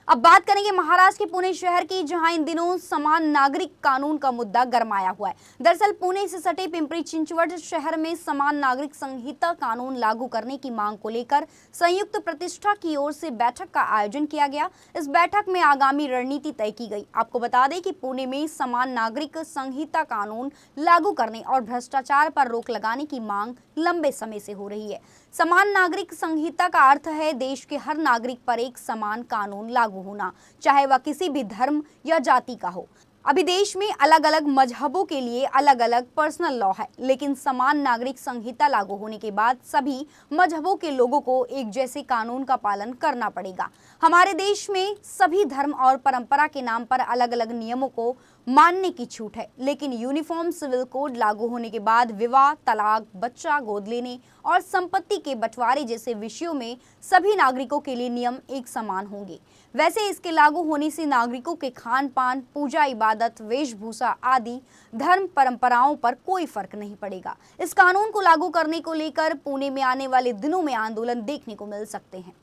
अब बात करेंगे महाराष्ट्र के पुणे शहर की, जहां इन दिनों समान नागरिक कानून का मुद्दा गरमाया हुआ है। दरअसल पुणे से सटे पिंपरी चिंचवड शहर में समान नागरिक संहिता कानून लागू करने की मांग को लेकर संयुक्त प्रतिष्ठा की ओर से बैठक का आयोजन किया गया। इस बैठक में आगामी रणनीति तय की गई। आपको बता दें कि पुणे में समान नागरिक संहिता कानून लागू करने और भ्रष्टाचार पर रोक लगाने की मांग लंबे समय से हो रही है। समान नागरिक संहिता का अर्थ है देश के हर नागरिक पर एक समान कानून लागू होना, चाहे वह किसी भी धर्म या जाति का हो। अभी देश में अलग अलग मजहबों के लिए अलग अलग पर्सनल लॉ है, लेकिन समान नागरिक संहिता लागू होने के बाद सभी मजहबों के लोगों को एक जैसे कानून का पालन करना पड़ेगा। हमारे देश में सभी धर्म और परंपरा के नाम पर अलग अलग नियमों को मानने की छूट है, लेकिन यूनिफॉर्म सिविल कोड लागू होने के बाद विवाह, तलाक, बच्चा गोद लेने और संपत्ति के बंटवारे जैसे विषयों में सभी नागरिकों के लिए नियम एक समान होंगे। वैसे इसके लागू होने से नागरिकों के खान पान, पूजा, इबादत, वेशभूषा आदि धर्म परंपराओं पर कोई फर्क नहीं पड़ेगा। इस कानून को लागू करने को लेकर पुणे में आने वाले दिनों में आंदोलन देखने को मिल सकते हैं।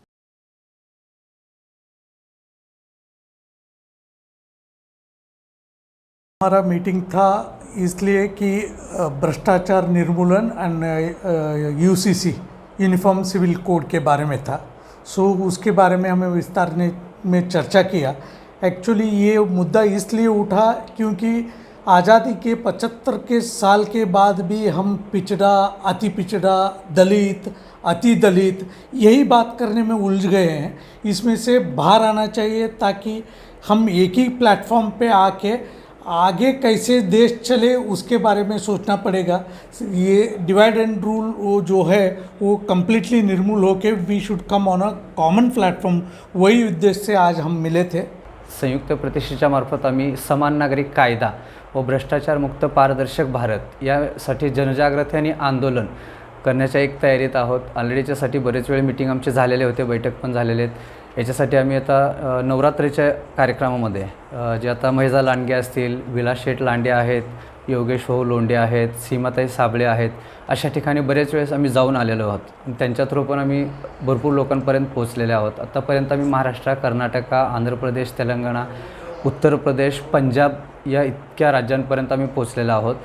हमारा मीटिंग था इसलिए कि भ्रष्टाचार निर्मूलन and UCC uniform civil code के बारे में था। उसके बारे में हमें विस्तार में चर्चा किया। एक्चुअली ये मुद्दा इसलिए उठा क्योंकि आज़ादी के 75 के साल के बाद भी हम पिछड़ा, अति पिछड़ा, दलित, अति दलित यही बात करने में उलझ गए हैं। इसमें से बाहर आना चाहिए ताकि हम एक ही प्लेटफॉर्म पे आके आगे कैसे देश चले उसके बारे में सोचना पड़ेगा। ये डिवाइड एंड रूल वो जो है वो कम्प्लीटली निर्मूल होके we should come on a common platform, वही उद्देश्य से आज हम मिले थे। संयुक्त प्रतिष्ठेच्या मार्फत आम्ही समान नागरिक कायदा व भ्रष्टाचार मुक्त पारदर्शक भारत यासाठी जनजागृती आणि आंदोलन करण्याच्या एक तयारीत आहोत। ऑलरेडी याच्यासाठी बरेच वेळ मीटिंग आमचे झालेले होते, बैठक पण झालेले आहेत। याच्यासाठी आम्ही आता नवरात्रीच्या कार्यक्रमामध्ये जे आता महिजा लांडगे असतील, विलास शेठ लांडे आहेत, योगेश भाऊ लोंढे आहेत, सीमाताई साबळे आहेत, अशा ठिकाणी बरेच वेळेस आम्ही जाऊन आलेलो आहोत। त्यांच्या थ्रू पण आम्ही भरपूर लोकांपर्यंत पोहोचलेले आहोत। आतापर्यंत आम्ही महाराष्ट्र, कर्नाटक, आंध्र प्रदेश, तेलंगणा, उत्तर प्रदेश, पंजाब या इतक्या राज्यांपर्यंत आम्ही पोहोचलेलो आहोत।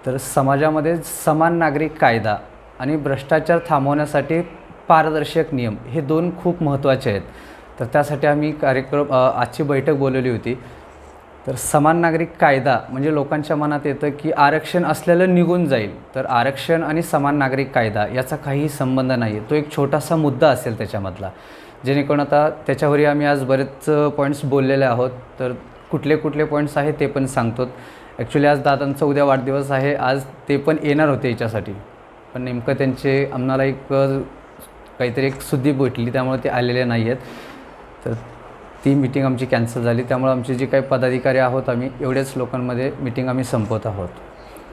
तर समाजामध्ये समान नागरिक कायदा आणि भ्रष्टाचार थांबवण्यासाठी पारदर्शक नियम हे दोन खूप महत्त्वाचे आहेत। तर त्यासाठी आम्ही आजची बैठक बोलवली होती। तर समान नागरिक कायदा म्हणजे लोकांच्या मनात येतं की आरक्षण असलेलं निघून जाईल, तर आरक्षण आणि समान नागरिक कायदा याचा काही संबंध नाही। तो एक छोटासा मुद्दा असेल त्याच्यामधला, जेणेकरून आता त्याच्यावरही आम्ही आज बरेच पॉईंट्स बोललेले आहोत। तर कुठले कुठले पॉईंट्स आहेत ते पण सांगतो। ॲक्च्युली आज दादांचा उद्या वाढदिवस आहे, आज ते पण येणार होते याच्यासाठी, पण नेमकं त्यांचे आम्हाला एक काहीतरी एक सुद्धी भेटली त्यामुळे ते आलेले नाही आहेत। तर ती मीटिंग आमची कॅन्सल झाली, त्यामुळे आमचे जे काही पदाधिकारी आहोत आम्ही एवढेच लोकांमध्ये मीटिंग आम्ही संपवत आहोत।